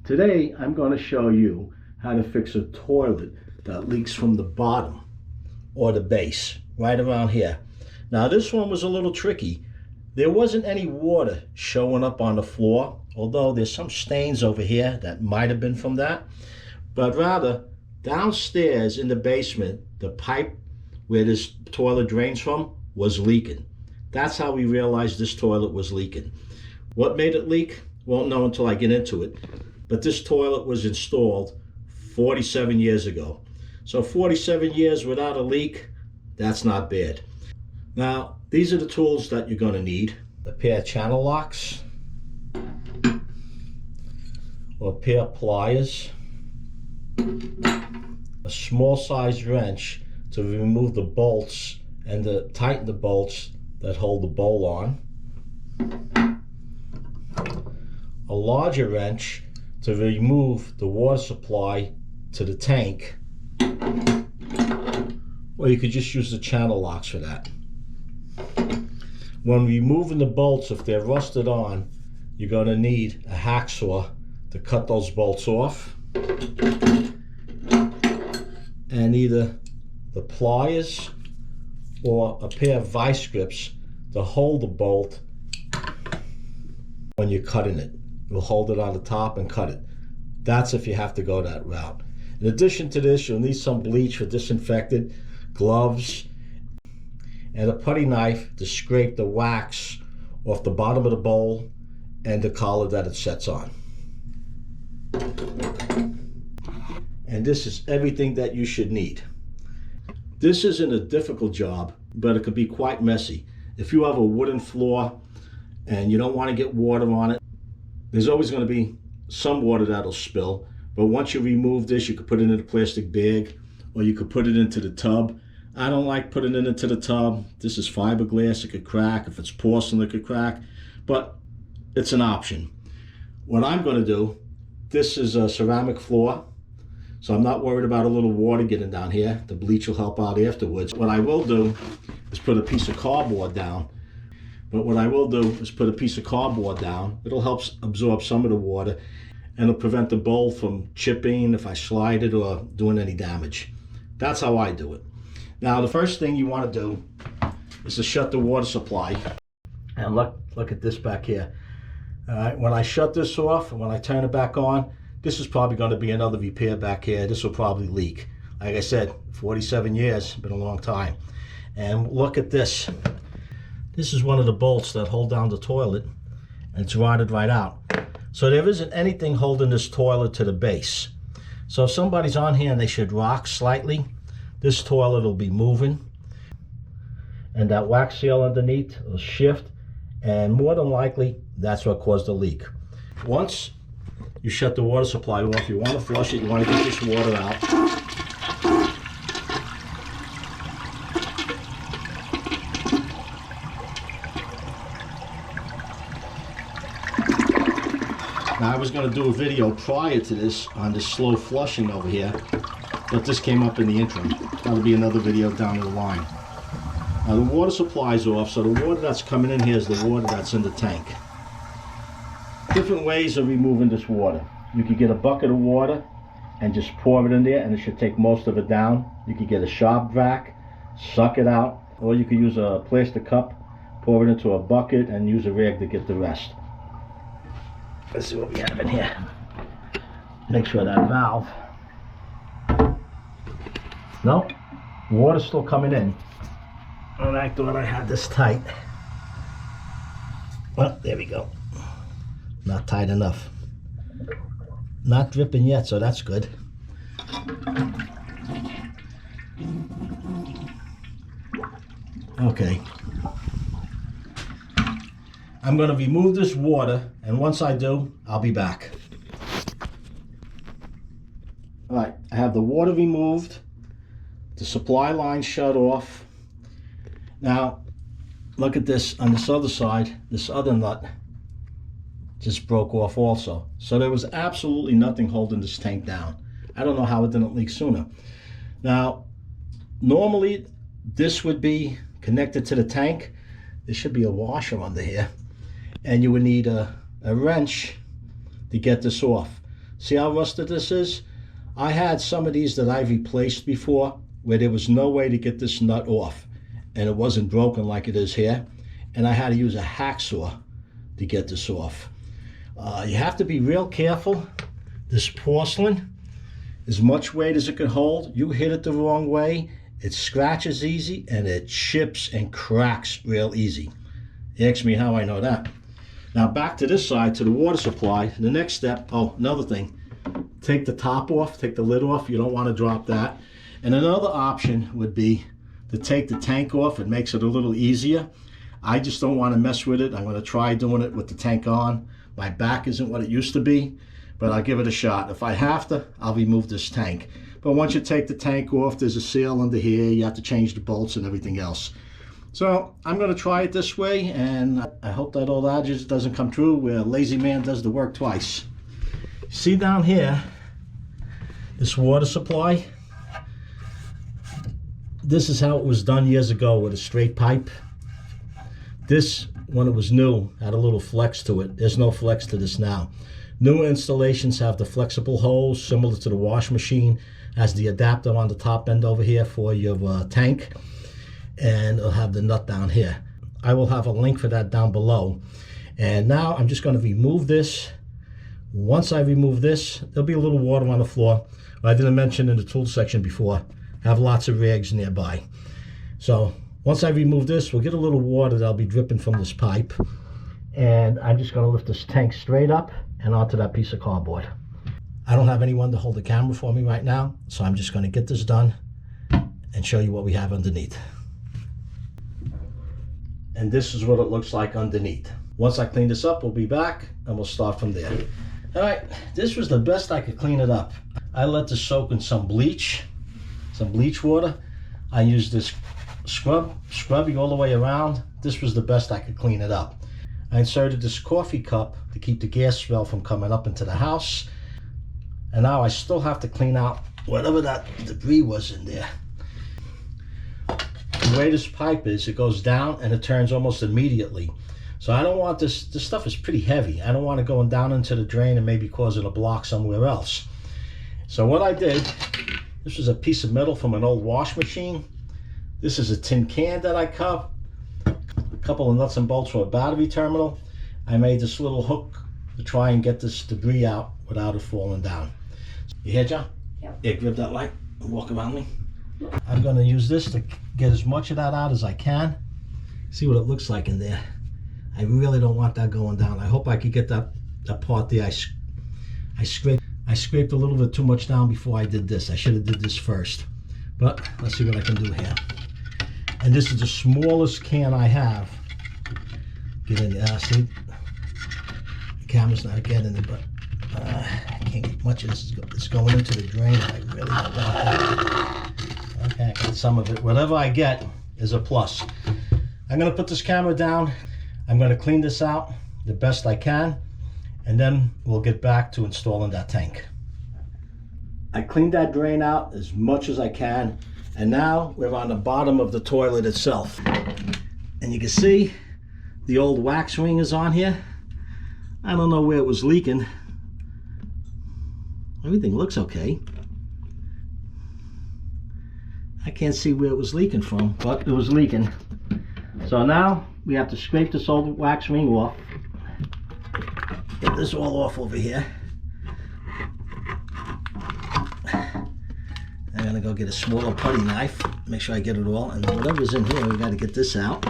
Today I'm going to show you how to fix a toilet that leaks from the bottom or the base, right around here. Now this one was a little tricky. There wasn't any water showing up on the floor, although there's some stains over here that might have been from that. But rather, downstairs in the basement, the pipe where this toilet drains from was leaking. That's how we realized this toilet was leaking. What made it leak? Won't know until I get into it. But this toilet was installed 47 years ago. So 47 years without a leak, that's not bad. Now, these are the tools that you're going to need. A pair of channel locks, or a pair of pliers, a small sized wrench to remove the bolts and to tighten the bolts that hold the bowl on, a larger wrench to remove the water supply to the tank, or you could just use the channel locks for that. When removing the bolts, if they're rusted on, you're going to need a hacksaw to cut those bolts off, and either the pliers or a pair of vice grips to hold the bolt when you're cutting it. You'll hold it on the top and cut it. That's if you have to go that route. In addition to this, you'll need some bleach for disinfectant, gloves, and a putty knife to scrape the wax off the bottom of the bowl and the collar that it sets on. And this is everything that you should need. This isn't a difficult job, but it could be quite messy. If you have a wooden floor and you don't want to get water on it, there's always going to be some water that'll spill. But once you remove this, you could put it in a plastic bag, or you could put it into the tub. I don't like putting it into the tub. This is fiberglass, it could crack. If it's porcelain, it could crack, but it's an option. What I'm going to do, this is a ceramic floor, so I'm not worried about a little water getting down here. The bleach will help out afterwards. What I will do is put a piece of cardboard down. It'll help absorb some of the water, and it'll prevent the bowl from chipping if I slide it or doing any damage. That's how I do it. Now, the first thing you want to do is to shut the water supply. And look at this back here. All right, when I shut this off and when I turn it back on, this is probably going to be another repair back here. This will probably leak. Like I said, 47 years, been a long time. And look at this. This is one of the bolts that hold down the toilet, and it's rotted right out. So there isn't anything holding this toilet to the base. So if somebody's on here and they should rock slightly, this toilet will be moving, and that wax seal underneath will shift, and more than likely, that's what caused the leak. Once you shut the water supply off, you want to flush it, you want to get this water out. Now, I was going to do a video prior to this on this slow flushing over here, but this came up in the interim. That'll be another video down the line. Now the water supply's off, so the water that's coming in here is the water that's in the tank. Different ways of removing this water. You could get a bucket of water and just pour it in there, and it should take most of it down. You could get a shop vac, suck it out, or you could use a plastic cup, pour it into a bucket, and use a rag to get the rest. Let's see what we have in here. Make sure that valve. No, water's still coming in. And I thought I had this tight. Well, there we go. Not tight enough. Not dripping yet, so that's good. Okay. I'm going to remove this water, and once I do, I'll be back. All right, I have the water removed, the supply line shut off. Now, look at this on this other side, this other nut just broke off also. So there was absolutely nothing holding this tank down. I don't know how it didn't leak sooner. Now, normally this would be connected to the tank. There should be a washer under here, and you would need a wrench to get this off. See how rusted this is? I had some of these that I've replaced before where there was no way to get this nut off, and it wasn't broken like it is here, and I had to use a hacksaw to get this off. You have to be real careful. This porcelain, as much weight as it can hold, you hit it the wrong way, it scratches easy and it chips and cracks real easy. Ask me how I know that. Now back to this side, to the water supply. The next step, oh, another thing, take the top off, take the lid off. You don't want to drop that. And another option would be to take the tank off. It makes it a little easier. I just don't want to mess with it. I'm going to try doing it with the tank on. My back isn't what it used to be, but I'll give it a shot. If I have to, I'll remove this tank. But once you take the tank off, there's a seal under here. You have to change the bolts and everything else. So I'm going to try it this way, and I hope that old adage doesn't come true where a lazy man does the work twice. See down here, this water supply? This is how it was done years ago with a straight pipe. This, when it was new, had a little flex to it. There's no flex to this now. New installations have the flexible hose similar to the wash machine, has the adapter on the top end over here for your tank, and it'll have the nut down here. I will have a link for that down below. And now I'm just going to remove this. Once I remove this, there'll be a little water on the floor. I didn't mention in the tool section before, have lots of rags nearby. So once I remove this, we'll get a little water that'll be dripping from this pipe. And I'm just going to lift this tank straight up and onto that piece of cardboard. I don't have anyone to hold the camera for me right now, so I'm just going to get this done and show you what we have underneath. And this is what it looks like underneath. Once I clean this up, we'll be back and we'll start from there. All right, this was the best I could clean it up. I let this soak in some bleach water. I used this scrubby all the way around. This was the best I could clean it up. I inserted this coffee cup to keep the gas smell from coming up into the house. And now I still have to clean out whatever that debris was in there. The way this pipe is, it goes down and it turns almost immediately. So I don't want this stuff is pretty heavy. I don't want it going down into the drain and maybe causing a block somewhere else. So what I did, this was a piece of metal from an old wash machine. This is a tin can that I cut. A couple of nuts and bolts for a battery terminal. I made this little hook to try and get this debris out without it falling down. You hear, John? Yep. Yeah, grab that light and walk around me. I'm going to use this to get as much of that out as I can. See what it looks like in there. I really don't want that going down. I hope I could get that part there. I scraped a little bit too much down before I did this. I should have did this first. But let's see what I can do here. And this is the smallest can I have. Get in there. See, the camera's not getting it, but I can't get much of this. It's going into the drain. I really don't want that. Okay, I got some of it. Whatever I get is a plus. I'm going to put this camera down. I'm going to clean this out the best I can, and then we'll get back to installing that tank. I cleaned that drain out as much as I can, and now we're on the bottom of the toilet itself. And you can see the old wax ring is on here. I don't know where it was leaking. Everything looks okay. I can't see where it was leaking from, but it was leaking. So now we have to scrape this old wax ring off. Get this all off over here. I'm gonna go get a smaller putty knife, make sure I get it all, and whatever's in here, we gotta get this out.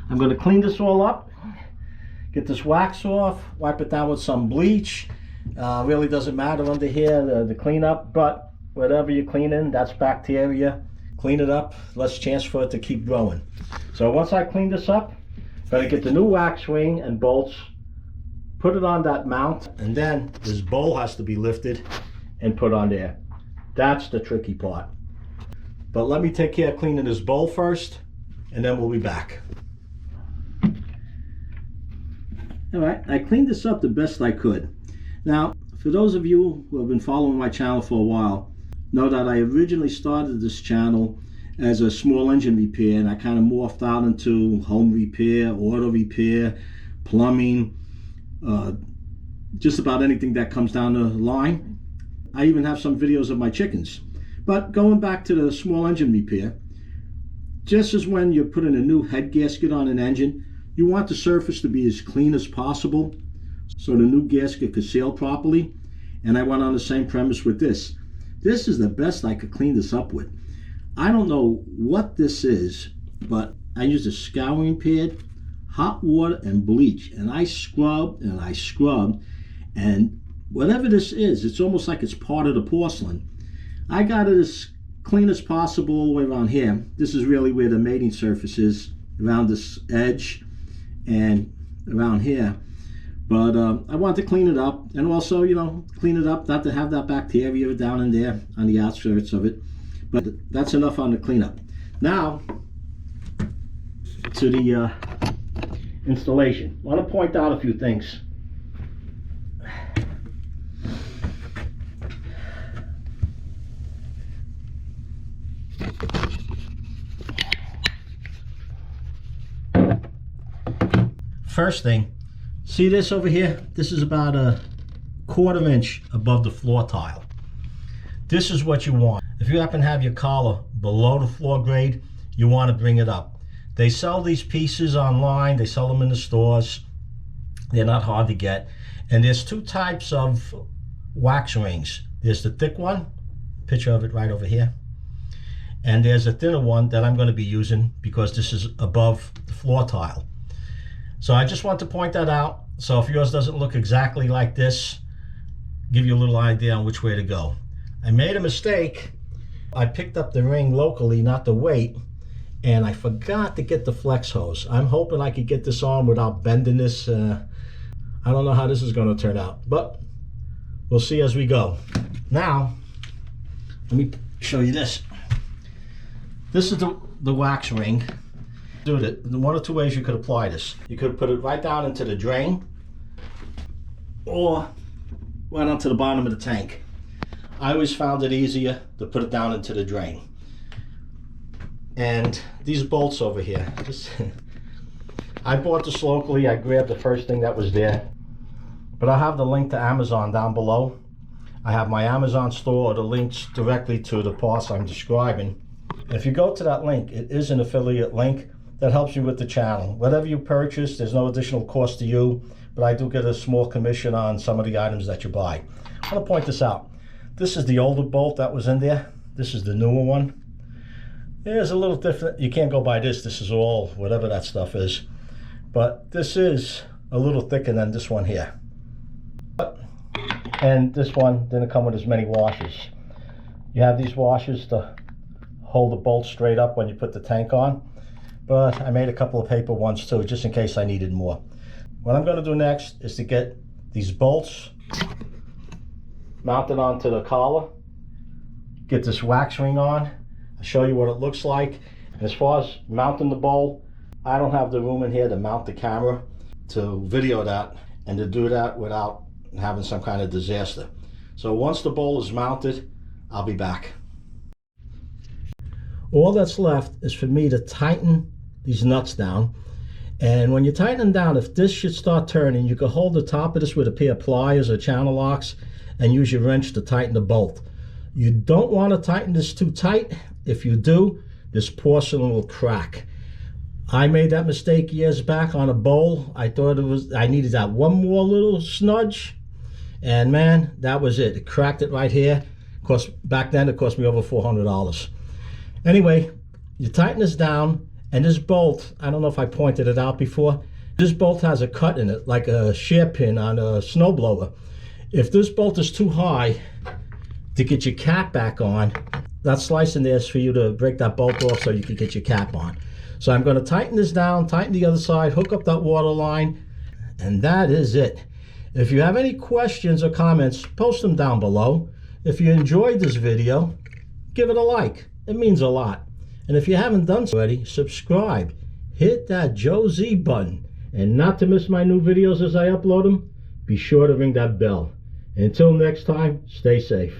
I'm gonna clean this all up, get this wax off, wipe it down with some bleach. Really doesn't matter under here, the cleanup, but whatever you're cleaning, that's bacteria. Clean it up, less chance for it to keep growing. So once I clean this up, I'm gonna get the new wax ring and bolts, put it on that mount, and then this bowl has to be lifted and put on there. That's the tricky part. But let me take care of cleaning this bowl first, and then we'll be back. All right, I cleaned this up the best I could. Now, for those of you who have been following my channel for a while, know that I originally started this channel as a small engine repair, and I kind of morphed out into home repair, auto repair, plumbing, just about anything that comes down the line. I even have some videos of my chickens. But going back to the small engine repair, just as when you're putting a new head gasket on an engine, you want the surface to be as clean as possible so the new gasket could seal properly. And I went on the same premise with this. This is the best I could clean this up with. I don't know what this is, but I used a scouring pad, hot water, and bleach, and I scrubbed and I scrubbed, and whatever this is, it's almost like it's part of the porcelain. I got it as clean as possible all the way around here. This is really where the mating surface is, around this edge and around here. But I wanted to clean it up, and also, you know, clean it up, not to have that bacteria down in there on the outskirts of it. But that's enough on the cleanup. Now, to the installation. I want to point out a few things. First thing, see this over here? This is about a 1/4 inch above the floor tile. This is what you want. If you happen to have your collar below the floor grade, you want to bring it up. They sell these pieces online, they sell them in the stores. They're not hard to get. And there's two types of wax rings. There's the thick one, picture of it right over here. And there's a thinner one that I'm going to be using because this is above the floor tile. So I just want to point that out. So if yours doesn't look exactly like this, give you a little idea on which way to go. I made a mistake. I picked up the ring locally, not the weight, and I forgot to get the flex hose. I'm hoping I could get this on without bending this. I don't know how this is going to turn out, but we'll see as we go. Now, let me show you this. This is the wax ring. Do it. One or two ways you could apply this. You could put it right down into the drain or right onto the bottom of the tank. I always found it easier to put it down into the drain. And these bolts over here, I bought this locally. I grabbed the first thing that was there, but I'll have the link to Amazon down below. I have my Amazon store or the links directly to the parts I'm describing. And if you go to that link, it is an affiliate link that helps you with the channel. Whatever you purchase, there's no additional cost to you, but I do get a small commission on some of the items that you buy. I want to point this out. This is the older bolt that was in there. This is the newer one. It's a little different. You can't go by this. This is all whatever that stuff is. But this is a little thicker than this one here. And this one didn't come with as many washers. You have these washers to hold the bolt straight up when you put the tank on. But I made a couple of paper ones too, just in case I needed more. What I'm going to do next is to get these bolts mounted onto the collar, get this wax ring on, I'll show you what it looks like. And as far as mounting the bowl, I don't have the room in here to mount the camera to video that and to do that without having some kind of disaster. So once the bowl is mounted, I'll be back. All that's left is for me to tighten these nuts down. And when you tighten them down, if this should start turning, you can hold the top of this with a pair of pliers or channel locks and use your wrench to tighten the bolt. You don't want to tighten this too tight. If you do, this porcelain will crack. I made that mistake years back on a bowl. I thought I needed that one more little snudge, and man, that was it. It cracked it right here. Of course, back then it cost me over $400. Anyway, you tighten this down, and this bolt, I don't know if I pointed it out before, this bolt has a cut in it, like a shear pin on a snowblower. If this bolt is too high to get your cap back on, that slice in there is for you to break that bolt off so you can get your cap on. So I'm going to tighten this down, tighten the other side, hook up that water line, and that is it. If you have any questions or comments, post them down below. If you enjoyed this video, give it a like. It means a lot. And if you haven't done so already, subscribe. Hit that Joe Z button. And not to miss my new videos as I upload them, be sure to ring that bell. Until next time, stay safe.